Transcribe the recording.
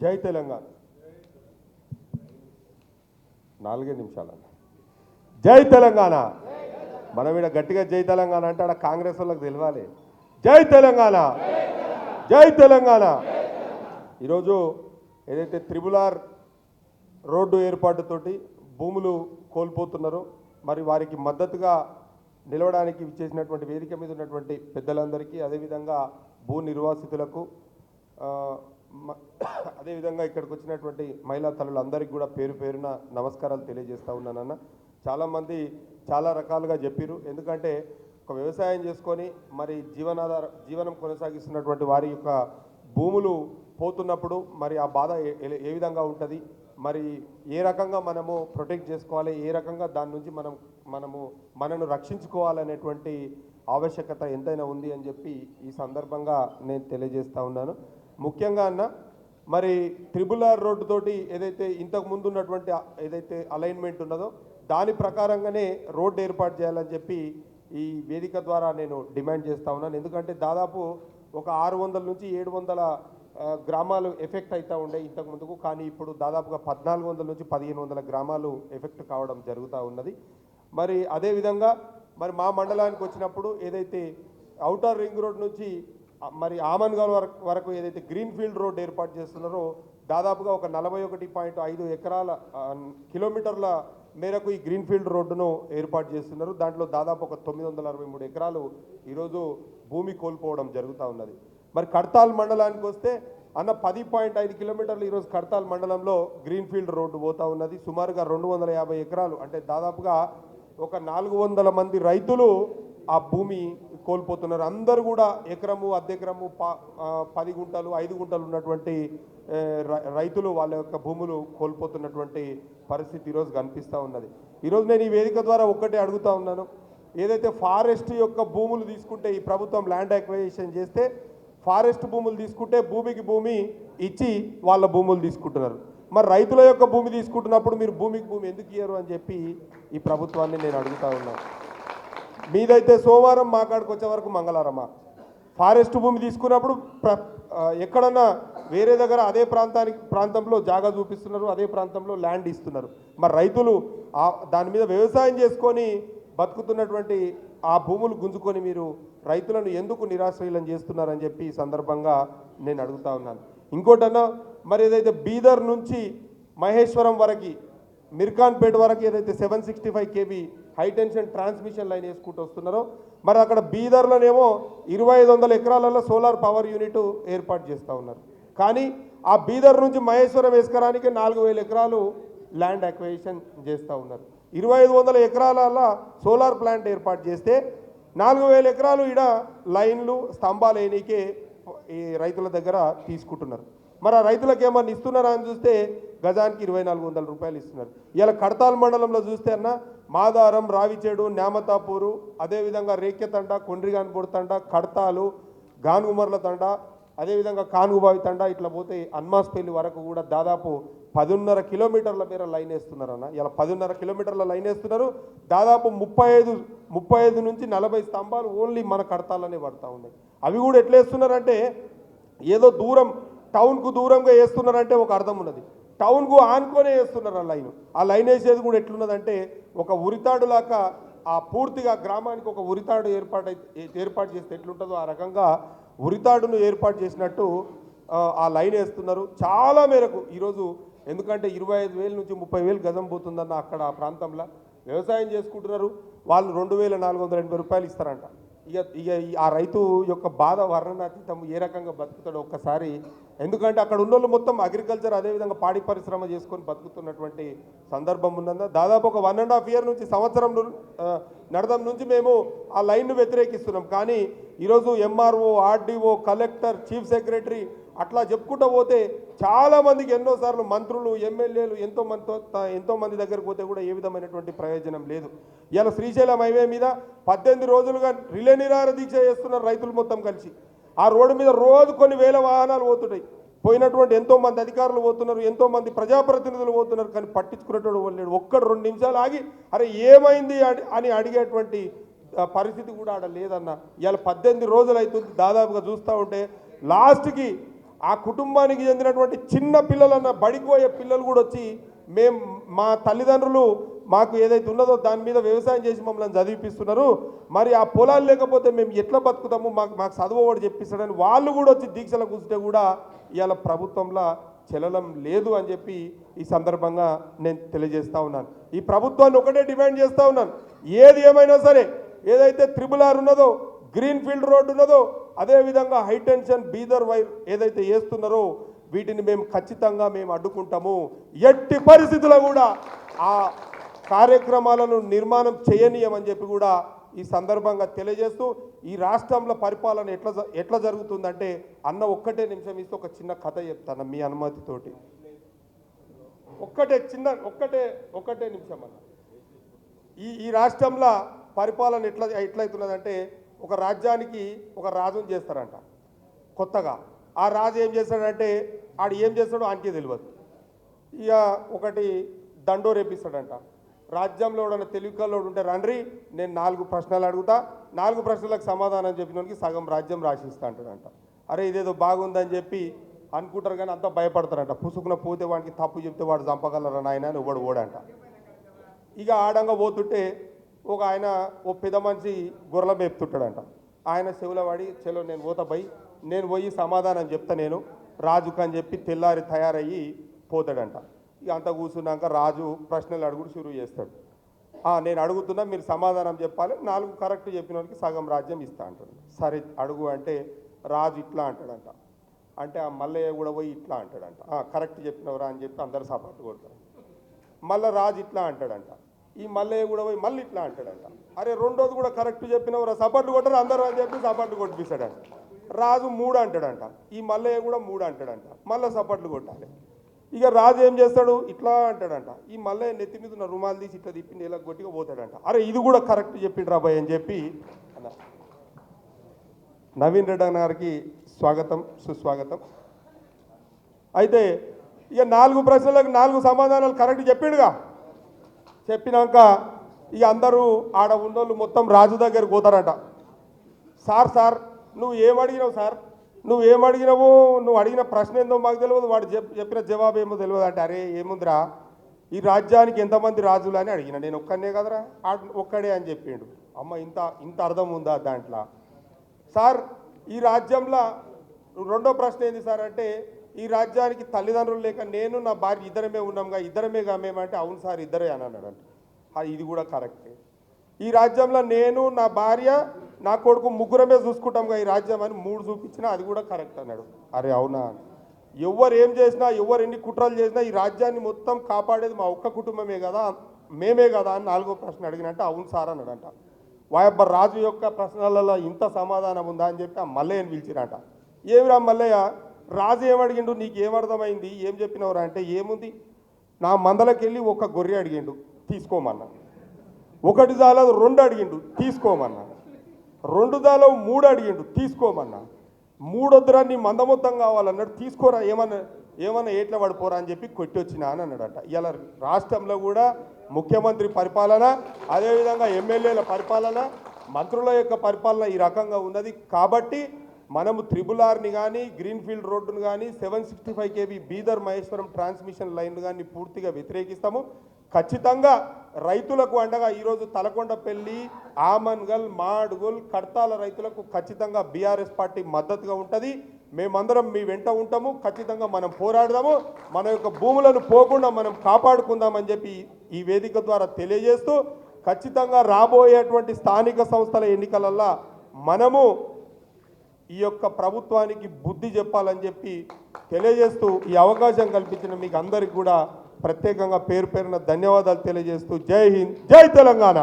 జై తెలంగాణ. 4 నిమిషాలన్న. జై తెలంగాణ. మనం ఇక్కడ గట్టిగా జై తెలంగాణ అంటే ఆడ కాంగ్రెస్ వాళ్ళకి తెలియాలి. జై తెలంగాణ, జై తెలంగాణ. ఈరోజు ఏదైతే త్రిబుల్-ఆర్ రోడ్డు ఏర్పాటుతోటి భూములు కోల్పోతున్నారో మరి వారికి మద్దతుగా నిలవడానికి చేసినటువంటి వేదిక మీద ఉన్నటువంటి పెద్దలందరికీ, అదేవిధంగా భూ నిర్వాసితులకు, అదేవిధంగా ఇక్కడికి వచ్చినటువంటి మహిళా తల్లులందరికీ కూడా పేరు పేరున నమస్కారాలు తెలియజేస్తూ ఉన్నానన్న. చాలామంది చాలా రకాలుగా చెప్పారు. ఎందుకంటే ఒక వ్యవసాయం చేసుకొని మరి జీవనం కొనసాగిస్తున్నటువంటి వారి యొక్క భూములు పోతున్నప్పుడు మరి ఆ బాధ ఏ విధంగా ఉంటుంది, మరి ఏ రకంగా మనము ప్రొటెక్ట్ చేసుకోవాలి, ఏ రకంగా దాని నుంచి మనను రక్షించుకోవాలనేటువంటి ఆవశ్యకత ఎంతైనా ఉంది అని చెప్పి ఈ సందర్భంగా నేను తెలియజేస్తూ ఉన్నాను. ముఖ్యంగా అన్న, మరి త్రిబుల్-ఆర్ రోడ్డు తోటి ఏదైతే ఇంతకు ముందు ఉన్నటువంటి ఏదైతే అలైన్మెంట్ ఉన్నదో దాని ప్రకారంగానే రోడ్డు ఏర్పాటు చేయాలని చెప్పి ఈ వేదిక ద్వారా నేను డిమాండ్ చేస్తూ ఉన్నాను. ఎందుకంటే దాదాపు ఒక 600 నుంచి 700 గ్రామాలు ఎఫెక్ట్ అవుతూ ఉండే ఇంతకు ముందుకు, కానీ ఇప్పుడు దాదాపుగా 1400 నుంచి 1500 గ్రామాలు ఎఫెక్ట్ కావడం జరుగుతూ ఉన్నది. మరి అదేవిధంగా మరి మా మండలానికి వచ్చినప్పుడు ఏదైతే ఔటర్ రింగ్ రోడ్ నుంచి మరి ఆమన్గల్ వరకు ఏదైతే గ్రీన్ ఫీల్డ్ రోడ్ ఏర్పాటు చేస్తున్నారో దాదాపుగా ఒక 41.5 కిలోమీటర్ల మేరకు ఈ గ్రీన్ ఫీల్డ్ రోడ్డును ఏర్పాటు చేస్తున్నారు. దాంట్లో దాదాపు ఒక 963 ఎకరాలు ఈరోజు భూమి కోల్పోవడం జరుగుతూ ఉన్నది. మరి కడ్తాల్ మండలానికి వస్తే అన్న 10.5 కిలోమీటర్లు ఈరోజు కడ్తాల్ మండలంలో గ్రీన్ ఫీల్డ్ రోడ్డు పోతూ ఉన్నది. సుమారుగా 250 ఎకరాలు, అంటే దాదాపుగా ఒక 400 మంది రైతులు ఆ భూమి కోల్పోతున్నారు. అందరూ కూడా ఎకరము, అర్ధెకరము, 10 గుంటలు, 5 గుంటలు ఉన్నటువంటి రైతులు వాళ్ళ యొక్క భూములు కోల్పోతున్నటువంటి పరిస్థితి ఈరోజు కనిపిస్తూ ఉన్నది. ఈరోజు నేను ఈ వేదిక ద్వారా ఒక్కటే అడుగుతూ ఉన్నాను. ఏదైతే ఫారెస్ట్ యొక్క భూములు తీసుకుంటే ఈ ప్రభుత్వం ల్యాండ్ అక్విజిషన్ చేస్తే ఫారెస్ట్ భూములు తీసుకుంటే భూమికి భూమి ఇచ్చి వాళ్ళ భూములు తీసుకుంటున్నారు. మరి రైతుల యొక్క భూమి తీసుకుంటున్నప్పుడు మీరు భూమికి భూమి ఎందుకు ఇయ్యరు అని చెప్పి ఈ ప్రభుత్వాన్ని నేను అడుగుతూ ఉన్నాను. మీదైతే సోమవారం మాకాడికి వచ్చే వరకు మంగళవారమా? ఫారెస్ట్ భూమి తీసుకున్నప్పుడు ఎక్కడన్నా వేరే దగ్గర అదే ప్రాంతంలో జాగా చూపిస్తున్నారు, అదే ప్రాంతంలో ల్యాండ్ ఇస్తున్నారు. మరి రైతులు దాని మీద వ్యవసాయం చేసుకొని బతుకుతున్నటువంటి ఆ భూములు గుంజుకొని మీరు రైతులను ఎందుకు నిరాశ్రయులను చేస్తున్నారని చెప్పి ఈ సందర్భంగా నేను అడుగుతా ఉన్నాను. ఇంకోటన్నా, మరి ఏదైతే బీదర్ నుంచి మహేశ్వరం వరకు, మిర్ఖాన్పేట వరకు ఏదైతే 765 kV high tension transmission line వేసుకుంటూ వస్తున్నారో, మరి అక్కడ బీదర్లోనేమో 2500 ఎకరాలలో సోలార్ పవర్ యూనిట్ ఏర్పాటు చేస్తూ ఉన్నారు. కానీ ఆ బీదర్ నుంచి మహేశ్వరం వేసుకరానికి 4000 ఎకరాలు ల్యాండ్ అక్విజిషన్ చేస్తూ ఉన్నారు. 2500 ఎకరాల సోలార్ ప్లాంట్ ఏర్పాటు చేస్తే 4000 ఎకరాలు ఈడ లైన్లు, స్తంభాలు వేయనీకే ఈ రైతుల దగ్గర తీసుకుంటున్నారు. మరి ఆ రైతులకు ఏమన్నా ఇస్తున్నారా అని చూస్తే గజానికి 2400 రూపాయలు ఇస్తున్నారు. ఇలా కడ్తాల్ మండలంలో చూస్తే అన్న మాదారం, రావిచేడు, న్యామతాపూరు, అదేవిధంగా రేఖ్యతండ, కొండ్రిగాన్పూడి తండ, కడ్తాలు, గానుగుమర్ల తండ, అదేవిధంగా కానుగుబావి తండ, ఇట్లా పోతే అన్మాస్పల్లి వరకు కూడా దాదాపు 10.5 కిలోమీటర్ల మేర లైన్ వేస్తున్నారన్న. ఇలా 10.5 కిలోమీటర్ల లైన్ వేస్తున్నారు. దాదాపు 35 నుంచి 40 స్తంభాలు ఓన్లీ మన కడ్తాలనే పడతా ఉన్నాయి. అవి కూడా ఎట్లా వేస్తున్నారంటే ఏదో దూరం, టౌన్కు దూరంగా వేస్తున్నారంటే ఒక అర్థం ఉన్నది. టౌన్కు ఆనుకొనే వేస్తున్నారు ఆ లైన్ వేసేది కూడా ఎట్లున్నదంటే ఒక ఉరితాడులాగా ఆ పూర్తిగా గ్రామానికి ఒక ఉరితాడు ఏర్పాటు చేస్తే ఎట్లుంటుందో ఆ రకంగా ఉరితాడును ఏర్పాటు చేసినట్టు ఆ లైన్ వేస్తున్నారు. చాలా మేరకు ఈరోజు, ఎందుకంటే 25,000 నుంచి 30,000 గజం పోతుందన్న అక్కడ ఆ ప్రాంతంలో వ్యవసాయం చేసుకుంటున్నారు. వాళ్ళు 2480 రూపాయలు ఇస్తారంట. ఇక ఆ రైతు యొక్క బాధ వర్ణనాతీతం, ఏ రకంగా బతుకుతాడో ఒక్కసారి. ఎందుకంటే అక్కడ ఉన్న వాళ్ళు మొత్తం అగ్రికల్చర్, అదేవిధంగా పాడి పరిశ్రమ చేసుకొని బతుకుతున్నటువంటి సందర్భం ఉన్నదా. దాదాపు ఒక 1.5 year నుంచి, సంవత్సరం నడదం నుంచి మేము ఆ లైన్ను వ్యతిరేకిస్తున్నాం. కానీ ఈరోజు MRO, RDO, collector, chief secretary అట్లా చెప్పుకుంటూ పోతే చాలామందికి ఎన్నోసార్లు మంత్రులు, ఎమ్మెల్యేలు ఎంతోమంది దగ్గరకు పోతే కూడా ఏ విధమైనటువంటి ప్రయోజనం లేదు. ఇలా శ్రీశైలం హైవే మీద 18 రోజులుగా రిలే నిరాహార దీక్ష చేస్తున్నారు రైతులు మొత్తం కలిసి. ఆ రోడ్డు మీద రోజు కొన్ని వేల వాహనాలు పోతున్నాయి. పోయినటువంటి ఎంతోమంది అధికారులు పోతున్నారు, ఎంతోమంది ప్రజాప్రతినిధులు పోతున్నారు, కానీ పట్టించుకునేటోడు లేడు. 1-2 నిమిషాలు ఆగి అరే ఏమైంది అని అడిగేటువంటి పరిస్థితి కూడా ఆడ లేదన్న. ఇవాళ 18 రోజులు అవుతుంది దాదాపుగా చూస్తూ ఉంటే. లాస్ట్కి ఆ కుటుంబానికి చెందినటువంటి చిన్న పిల్లలన్న బడికి పోయే పిల్లలు కూడా వచ్చి మేము మా తల్లిదండ్రులు మాకు ఏదైతే ఉన్నదో దాని మీద వ్యవసాయం చేసి మమ్మల్ని చదివిపిస్తున్నారు, మరి ఆ పొలాలు లేకపోతే మేము ఎట్లా బతుకుతాము, మాకు చదువువాడు చెప్పిస్తాడని వాళ్ళు కూడా వచ్చి దీక్షలు కూర్చుంటే కూడా ఇవాళ ప్రభుత్వంలో చెల్లలం లేదు అని చెప్పి ఈ సందర్భంగా నేను తెలియజేస్తా ఉన్నాను. ఈ ప్రభుత్వాన్ని ఒకటే డిమాండ్ చేస్తూ ఉన్నాను, ఏది ఏమైనా సరే ఏదైతే RRR ఉన్నదో, గ్రీన్ ఫీల్డ్ రోడ్డు ఉన్నదో, అదేవిధంగా హైటెన్షన్ బీదర్ వైర్ ఏదైతే వేస్తున్నారో వీటిని మేము ఖచ్చితంగా మేము అడ్డుకుంటాము. ఎట్టి పరిస్థితుల్లో కూడా ఆ కార్యక్రమాలను నిర్మాణం చేయనీయమని చెప్పి కూడా ఈ సందర్భంగా తెలియజేస్తూ, ఈ రాష్ట్రంలో పరిపాలన ఎట్లా జరుగుతుందంటే అన్న ఒక్కటే నిమిషం ఇస్తే ఒక చిన్న కథ చెప్తాను మీ అనుమతితోటి. ఒక్కటే నిమిషం అన్న. ఈ రాష్ట్రంలో పరిపాలన ఎట్లయితున్నదంటే ఒక రాజ్యానికి ఒక రాజుని చేస్తారంట కొత్తగా. ఆ రాజు ఏం చేస్తాడంటే ఆడు ఏం చేస్తాడో ఆయనకే తెలియదు. ఇక ఒకటి దండో రేపిస్తాడంట. రాజ్యంలో ఎవడన్నా తెలివికల్లోడు ఉంటే రండ్రి నేను 4 ప్రశ్నలు అడుగుతా, 4 ప్రశ్నలకు సమాధానం చెప్పినోనికి సగం రాజ్యం రాసిస్తా అంటాడంట. అరే ఇదేదో బాగుందని చెప్పి అనుకుంటారు కానీ అంతా భయపడతారంట. పుసుకున పోతే వాడికి తప్పు చెప్తే వాడు చంపగలరా నాయన అని వాడు ఓడంట. ఇక ఆడంగా పోతుంటే ఒక ఆయన ఓ పెద్ద మనిషి గొర్రెల మేపుతుంటాడంట. ఆయన చెవుల వాడి చెలో నేను పోతా నేను పోయి సమాధానం చెప్తా నేను రాజుకు అని చెప్పి తెల్లారి తయారయ్యి పోతాడంట. ఇక అంతా కూర్చున్నాక రాజు ప్రశ్నలు అడుగుడు షురూ చేస్తాడు. నేను అడుగుతున్నా మీరు సమాధానం చెప్పాలి, 4 కరెక్ట్ చెప్పిన వాళ్ళకి సగం రాజ్యం ఇస్తా అంటాడు. సరే అడుగు అంటే రాజు ఇట్లా అంటాడంట. అంటే ఆ మల్లయ్య కూడా పోయి ఇట్లా అంటాడంట. కరెక్ట్ చెప్పినవరా అని చెప్పి అందరు సపోర్ట్ కొడతారు. మళ్ళీ రాజు ఇట్లా అంటాడంట. ఈ మల్లయ్య కూడా పోయి మళ్ళీ ఇట్లా అంటాడంట. అరే రెండోది కూడా కరెక్ట్ చెప్పినవరా సపోర్ట్ కొట్టరు అందరూ అని చెప్పి సపోర్ట్ కొట్టిస్తాడంట. రాజు 3 అంటాడంట. ఈ మల్లయ్య కూడా 3 అంటాడంట. మళ్ళీ సపోర్ట్లు కొట్టాలి. ఇక రాజు ఏం చేస్తాడు ఇట్లా అంటాడంట. ఈ మల్లయ్య నెత్తి మీద ఉన్న రుమాలు తీసి ఇట్లా తిప్పి నీళ్ళకి కొట్టిగా పోతాడంట. అరే ఇది కూడా కరెక్ట్ చెప్పిండు రాబాయ్ అని చెప్పి అన్న. నవీన్ రెడ్డి అన్న గారికి స్వాగతం సుస్వాగతం. అయితే ఇక 4 ప్రశ్నలకు 4 సమాధానాలు కరెక్ట్ చెప్పిండుగా. చెప్పినాక ఇక అందరూ ఆడ ఉన్నోళ్ళు మొత్తం రాజు దగ్గరికి పోతారట. సార్ నువ్వు ఏమడిగినావు సార్, నువ్వు అడిగిన ప్రశ్న ఏందో మాకు తెలియదు, వాడు చెప్పిన జవాబు ఏమో తెలియదు అంటే. అరే ఏముందిరా ఈ రాజ్యానికి ఎంతమంది రాజులు అని అడిగిన. నేను ఒక్కనే కదరా, ఒక్కడే అని చెప్పిండు. అమ్మ ఇంత అర్థం ఉందా దాంట్లో. సార్ ఈ రాజ్యంలో రెండో ప్రశ్న ఏంది సార్ అంటే, ఈ రాజ్యానికి తల్లిదండ్రులు లేక నేను నా భార్య ఇద్దరమే ఉన్నాంగా, ఇద్దరమేగా మేమంటే అవును సార్ ఇద్దరే అని అన్నాడంట. ఇది కూడా కరెక్టే. ఈ రాజ్యంలో నేను నా భార్య నా కొడుకు ముగ్గురమే చూసుకుంటాంగా ఈ రాజ్యం అని 3 చూపించినా అది కూడా కరెక్ట్ అన్నాడు. అరే అవునా, ఎవరు ఏం చేసినా ఎవరు ఎన్ని కుట్రలు చేసినా ఈ రాజ్యాన్ని మొత్తం కాపాడేది మా ఒక్క కుటుంబమే కదా, మేమే కదా అని 4వ ప్రశ్న అడిగినంటే అవును సార్ అన్నాడంట. వాయబ్బ రాజు యొక్క ప్రశ్నలలో ఇంత సమాధానం ఉందా అని చెప్పి ఆ మల్లయ్యని పిలిచిరంట. ఏమిరా మల్లయ్య రాజు ఏమడిగిండు, నీకు ఏమర్థమైంది, ఏం చెప్పినవరా అంటే, ఏముంది నా మందలకి వెళ్ళి ఒక గొర్రె అడిగిండు తీసుకోమన్నా, 1 జాలదు 2 అడిగిండు తీసుకోమన్నా, 2 జాలవు 3 అడిగిండు తీసుకోమన్నా, 3 వద్దురా నీ మంద మొత్తం కావాలన్నాడు తీసుకోరా ఏమన్నా ఏట్లా పడిపోరా అని చెప్పి కొట్టి వచ్చినా అని అన్నాడట. ఇలా రాష్ట్రంలో కూడా ముఖ్యమంత్రి పరిపాలన, అదేవిధంగా ఎమ్మెల్యేల పరిపాలన, మంత్రుల యొక్క పరిపాలన ఈ రకంగా ఉన్నది. కాబట్టి మనము RRRని కానీ గ్రీన్ ఫీల్డ్ రోడ్డును కానీ 765 kV Bidar Maheshwaram transmission line కానీ పూర్తిగా వ్యతిరేకిస్తాము. ఖచ్చితంగా రైతులకు అండగా ఈరోజు తలకొండపల్లి, ఆమన్గల్, మాడుగుల్, కడతాల రైతులకు ఖచ్చితంగా బీఆర్ఎస్ పార్టీ మద్దతుగా ఉంటుంది. మేమందరం మీ వెంట ఉంటాము. ఖచ్చితంగా మనం పోరాడదాము, మన యొక్క భూములను పోకుండా మనం కాపాడుకుందామని చెప్పి ఈ వేదిక ద్వారా తెలియజేస్తూ, ఖచ్చితంగా రాబోయేటువంటి స్థానిక సంస్థల ఎన్నికలల్లో మనము ఈ యొక్క ప్రభుత్వానికి బుద్ధి చెప్పాలని చెప్పి తెలియజేస్తూ, ఈ అవకాశం కల్పించిన మీకు అందరికీ కూడా ప్రత్యేకంగా పేరు పేరున ధన్యవాదాలు తెలియజేస్తూ, జై హింద్, జై తెలంగాణ.